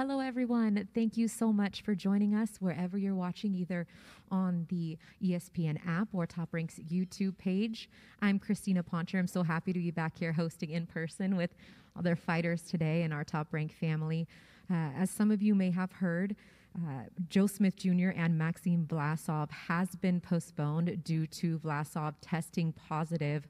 Hello, everyone. Thank you so much for joining us wherever you're watching, either on the ESPN app or Top Rank's YouTube page. I'm Christina Poncher. I'm so happy to be back here hosting in person with other fighters today in our Top Rank family. As some of you may have heard, Joe Smith Jr. and Maxim Vlasov has been postponed due to Vlasov testing positive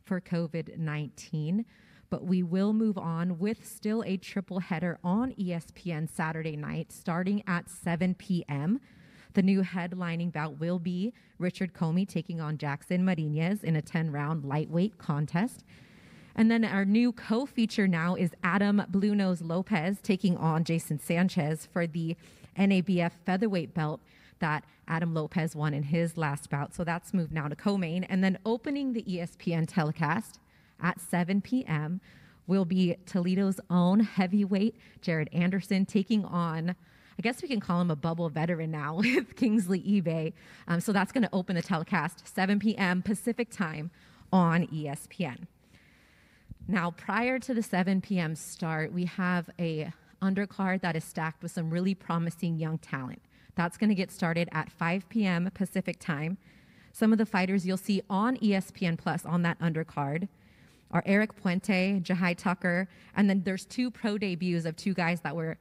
for COVID-19. But we will move on with still a triple header on ESPN Saturday night starting at 7 p.m. The new headlining bout will be Richard Commey taking on Jackson Marinez in a 10-round lightweight contest. And then our new co-feature now is Adam Blue Nose Lopez taking on Jason Sanchez for the NABF featherweight belt that Adam Lopez won in his last bout. So that's moved now to co-main. And then opening the ESPN telecast at 7 p.m. will be Toledo's own heavyweight Jared Anderson taking on, I guess we can call him a bubble veteran now, with Kingsley eBay. So that's going to open the telecast 7 p.m. Pacific time on ESPN. Now, prior to the 7 p.m. start, we have a undercard that is stacked with some really promising young talent. That's going to get started at 5 p.m. Pacific time. Some of the fighters you'll see on ESPN Plus on that undercard are Eric Puente, Jahai Tucker, and then there's two pro debuts of two guys that were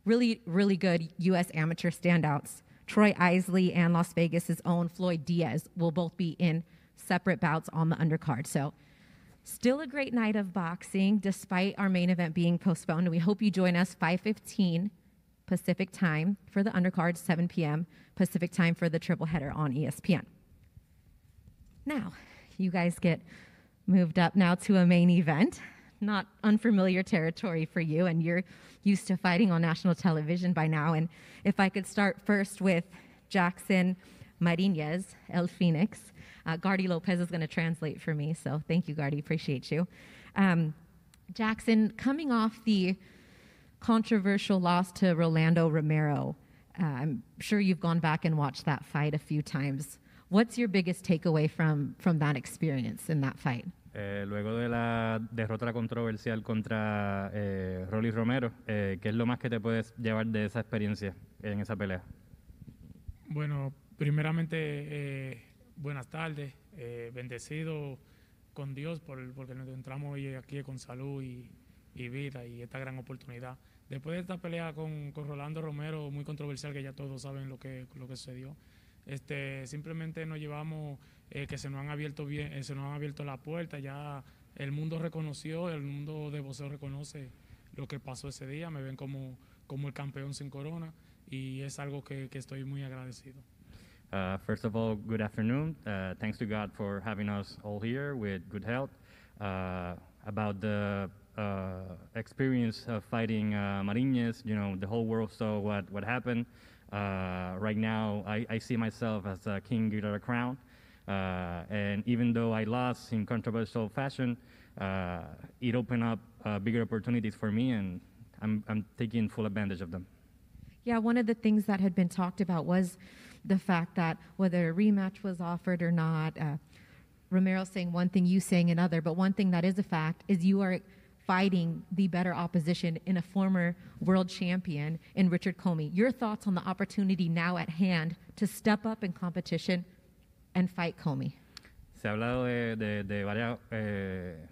really, really good U.S. amateur standouts. Troy Isley and Las Vegas's own Floyd Diaz will both be in separate bouts on the undercard. So still a great night of boxing despite our main event being postponed. We hope you join us 5:15 Pacific time for the undercard, 7 p.m. Pacific time for the triple header on ESPN. Now, you guys get moved up now to a main event, not unfamiliar territory for you, and you're used to fighting on national television by now. And if I could start first with Jackson Marinez, El Phoenix. Gardy Lopez is going to translate for me, so thank you, Gardy. Appreciate you. Jackson, coming off the controversial loss to Rolando Romero, I'm sure you've gone back and watched that fight a few times. What's your biggest takeaway from that experience in that fight? Luego de la derrota controversial contra Rolly Romero, ¿qué es lo más que te puedes llevar de esa experiencia en esa pelea? Bueno, primeramente, buenas tardes, bendecido con Dios porque nos encontramos hoy aquí con salud y vida y esta gran oportunidad. Después de esta pelea con Rolando Romero, muy controversial, que ya todos saben lo que sucedió, simplemente nos llevamos que se nos han abierto la puerta. Ya el mundo reconoció, el mundo de boxeo reconoce lo que pasó ese día. Me ven como el campeón sin corona y es algo que estoy muy agradecido. First of all, good afternoon. Thanks to God for having us all here with good health. About the experience of fighting Marinez, the whole world saw what happened. Right now, I see myself as a king without a crown. And even though I lost in controversial fashion, it opened up bigger opportunities for me, and I'm taking full advantage of them. Yeah, one of the things that had been talked about was the fact that whether a rematch was offered or not, Romero saying one thing, you saying another, but one thing that is a fact is you are fighting the better opposition in a former world champion in Richard Commey. Your thoughts on the opportunity now at hand to step up in competition and fight Commey? Se ha hablado de varias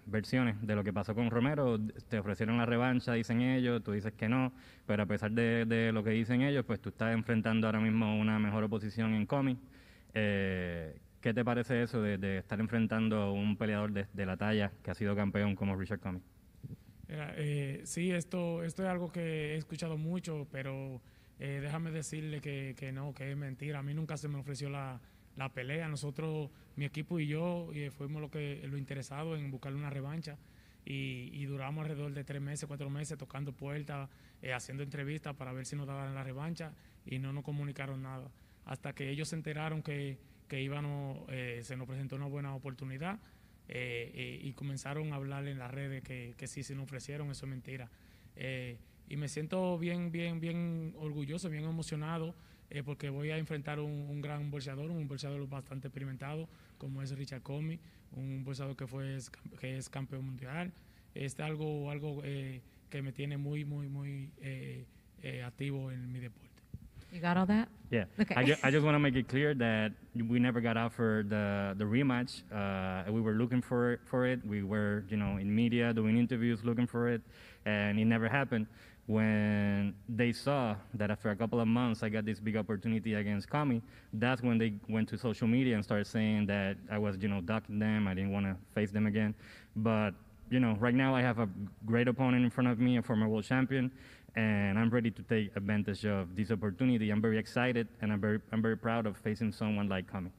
versiones de lo que pasó con Romero. Te ofrecieron la revancha, dicen ellos, tú dices que no, pero a pesar de lo que dicen ellos, pues tú estás enfrentando ahora mismo una mejor oposición en Commey. ¿Qué te parece eso de estar enfrentando a un peleador de la talla que ha sido campeón como Richard Commey? Sí, esto es algo que he escuchado mucho, pero déjame decirle que no, que es mentira. A mí nunca se me ofreció la pelea. Nosotros, mi equipo y yo, fuimos lo interesados en buscar una revancha y duramos alrededor de 3 meses, 4 meses tocando puertas, haciendo entrevistas para ver si nos daban la revancha y no nos comunicaron nada. Hasta que ellos se enteraron que se nos presentó una buena oportunidad y comenzaron a hablar en las redes que sí se nos ofrecieron. Eso es mentira. Y me siento bien orgulloso, bien emocionado, porque voy a enfrentar un gran boxeador, un boxeador bastante experimentado como es Richard Commey, un boxeador que es campeón mundial. Algo que me tiene muy activo en mi deporte. You got all that? Yeah. Okay. I just want to make it clear that we never got offered the rematch. We were looking for it. We were, in media doing interviews looking for it, and it never happened. When they saw that after a couple of months I got this big opportunity against Commey, that's when they went to social media and started saying that I was, ducking them. I didn't want to face them again. But, right now I have a great opponent in front of me, a former world champion, and I'm ready to take advantage of this opportunity. I'm very excited, and I'm very proud of facing someone like Commey.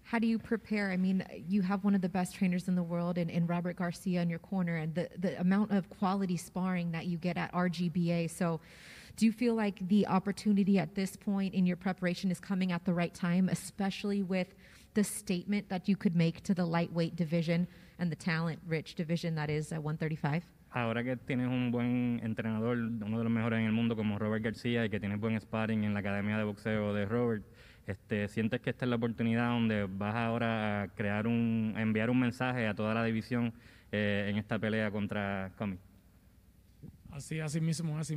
How do you prepare? I mean, you have one of the best trainers in the world in Robert Garcia in your corner, and the amount of quality sparring that you get at RGBA. So do you feel like the opportunity at this point in your preparation is coming at the right time, especially with the statement that you could make to the lightweight division and the talent-rich division that is 135? Ahora que tienes un buen entrenador, uno de los mejores en el mundo como Robert García, y que tienes buen sparring en la academia de boxeo de Robert, ¿sientes que esta es la oportunidad donde vas ahora a a enviar un mensaje a toda la división en esta pelea contra Commey? Así mismo es.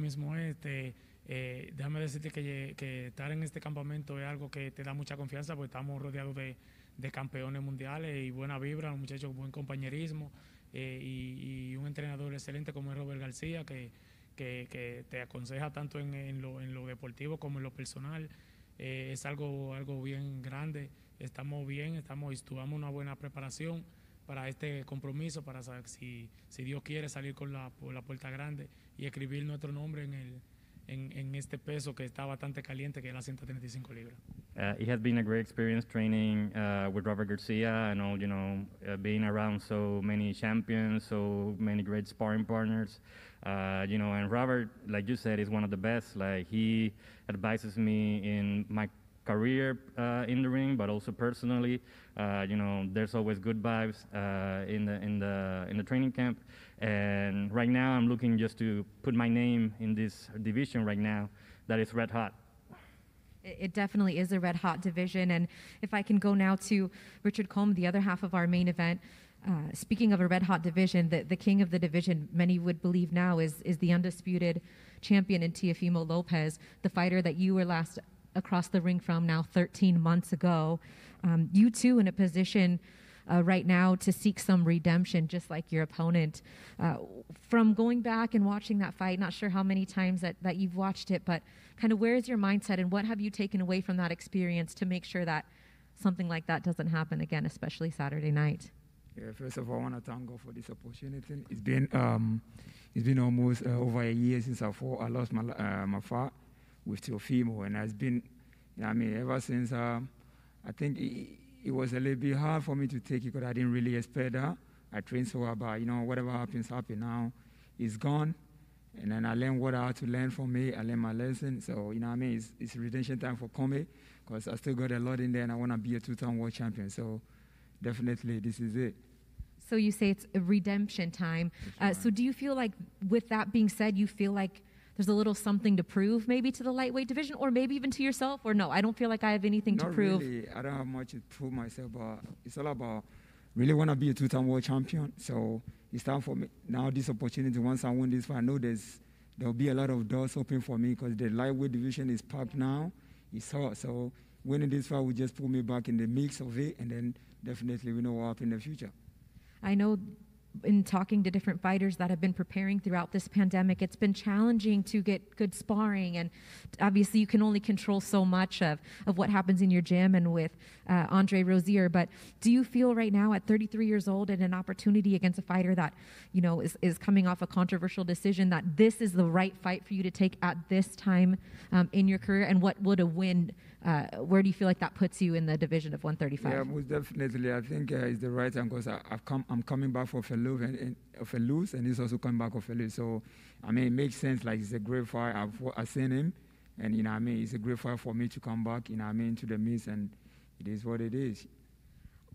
Déjame decirte que estar en este campamento es algo que te da mucha confianza, porque estamos rodeados de campeones mundiales y buena vibra, un muchacho buen compañerismo, y un entrenador excelente como es Robert García, que te aconseja tanto en lo deportivo como en lo personal. Es algo bien grande. Estamos bien, estudiamos una buena preparación para este compromiso, para saber si Dios quiere salir por la puerta grande y escribir nuestro nombre en este peso que está bastante caliente, que es las 135 libras. It has been a great experience training with Robert Garcia, and all, being around so many champions, so many great sparring partners. And Robert, like you said, is one of the best. Like, he advises me in my career in the ring, but also personally. There's always good vibes in the training camp. And right now, I'm looking just to put my name in this division right now that is red hot. It definitely is a red hot division. And if I can go now to Richard Combs, the other half of our main event. Speaking of a red hot division, the king of the division, many would believe now, is the undisputed champion in Teofimo Lopez, the fighter that you were last across the ring from now 13 months ago. You too in a position right now to seek some redemption, just like your opponent. From going back and watching that fight, not sure how many times that you've watched it, but kind of where is your mindset and what have you taken away from that experience to make sure that something like that doesn't happen again, especially Saturday night? Yeah, first of all, I want to thank God for this opportunity. It's been almost over a year since I lost my fight with Teofimo, and it's been, ever since. I think it was a little bit hard for me to take it because I didn't really expect that. I trained so hard, but whatever happens now. It's gone, and then I learned what I had to learn from it. I learned my lesson, so it's redemption time for Commey, because I still got a lot in there, and I want to be a two-time world champion. So definitely, this is it. So you say it's a redemption time. So do you feel like, with that being said, you feel like there's a little something to prove maybe to the lightweight division, or maybe even to yourself? Or no, I don't feel like I have anything to prove. Not really. I don't have much to prove myself, but it's all about really want to be a two-time world champion. So it's time for me now. This opportunity, once I win this fight, I know there'll be a lot of doors open for me, because the lightweight division is packed now. It's hot. So winning this fight will just put me back in the mix of it, and then definitely we know what will happen in the future. I know in talking to different fighters that have been preparing throughout this pandemic, it's been challenging to get good sparring, and obviously you can only control so much of what happens in your gym and with Andre Rozier. But do you feel right now at 33 years old and an opportunity against a fighter that is coming off a controversial decision, that this is the right fight for you to take at this time in your career? And what would a win, where do you feel like that puts you in the division of 135? Yeah, most definitely. I think it's the right time, because I'm coming back for a lose, and he's also coming back of a lose. So, it makes sense. Like, it's a great fight. I've seen him, and it's a great fight for me to come back, to the mix, and it is what it is.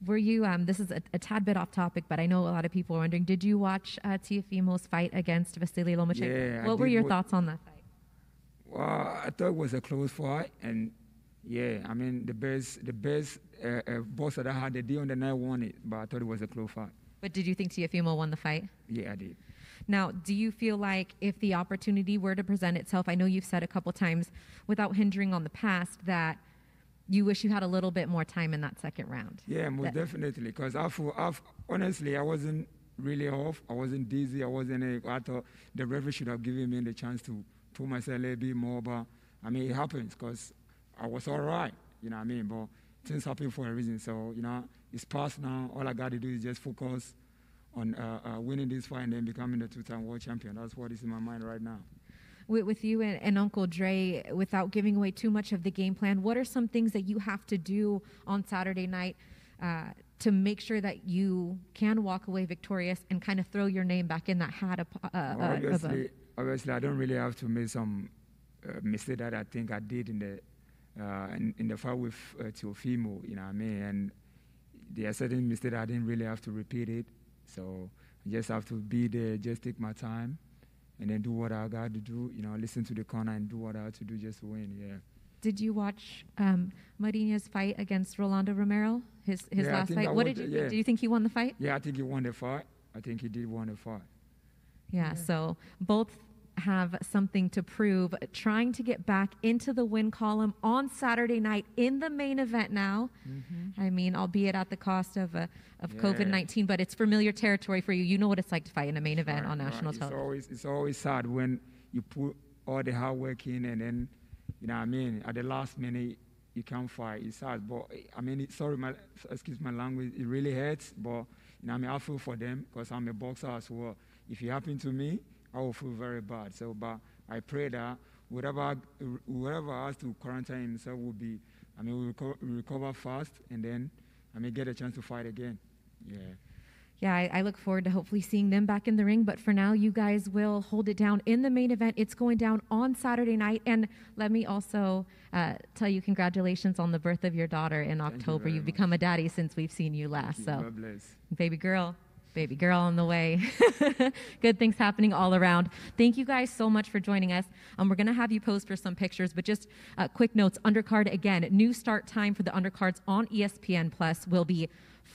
Were you, this is a tad bit off topic, but I know a lot of people are wondering, did you watch Teofimo's fight against Vasily Lomachenko? Yeah, what were your thoughts on that fight? Well, I thought it was a close fight, and yeah, the best boss that I had the day on the night won it, but I thought it was a close fight. But did you think Teofimo won the fight? Yeah, I did. Now, do you feel like if the opportunity were to present itself, I know you've said a couple times, without hindering on the past, that you wish you had a little bit more time in that second round? Yeah, most definitely. Because honestly, I wasn't really off. I wasn't dizzy. I thought the referee should have given me the chance to pull myself a little bit more. But, I mean, it happens because I was all right. You know what I mean? But things happen for a reason. So, you know, it's past now. All I got to do is just focus on winning this fight and then becoming the two-time world champion. That's what is in my mind right now. With you and Uncle Dre, without giving away too much of the game plan, what are some things that you have to do on Saturday night to make sure that you can walk away victorious and kind of throw your name back in that hat? Obviously, I don't really have to make some mistake that I think I did in the fight with Teofimo, you know what I mean? And there are certain mistakes I didn't really have to repeat it. So I just have to be there, just take my time, and then do what I got to do, you know, listen to the corner and do what I have to do just to win, yeah. Did you watch Marinez fight against Rolando Romero, his last fight? What did you think? Do you think he won the fight? Yeah, I think he won the fight. I think he did won the fight. Yeah, so both have something to prove, trying to get back into the win column on Saturday night in the main event now. Mm-hmm. I mean, albeit at the cost of COVID-19, but it's familiar territory for you. You know what it's like to fight in a main event on national television. It's always sad when you put all the hard work in and then, you know what I mean, at the last minute, you can't fight. It's sad, but I mean, excuse my language, it really hurts, but you know what I mean, I feel for them because I'm a boxer as well. If it happened to me, I will feel very bad. So, but I pray that whoever has to quarantine himself will be, I mean, will recover fast and then, I may get a chance to fight again. Yeah. Yeah, I look forward to hopefully seeing them back in the ring. But for now, you guys will hold it down in the main event. It's going down on Saturday night. And let me also tell you congratulations on the birth of your daughter in October. You've become a daddy since we've seen you last. So, God bless. Baby girl on the way. Good things happening all around. Thank you guys so much for joining us. We're going to have you pose for some pictures, but just quick notes. Undercard again, new start time for the undercards on ESPN Plus will be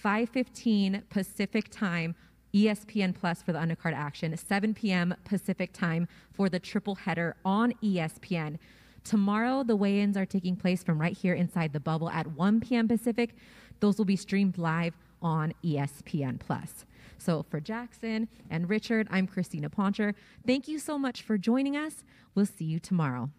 5:15 Pacific time, ESPN Plus for the undercard action, 7 p.m. Pacific time for the triple header on ESPN. Tomorrow, the weigh-ins are taking place from right here inside the bubble at 1 p.m. Pacific. Those will be streamed live on ESPN Plus. So for Jackson and Richard, I'm Christina Poncher. Thank you so much for joining us. We'll see you tomorrow.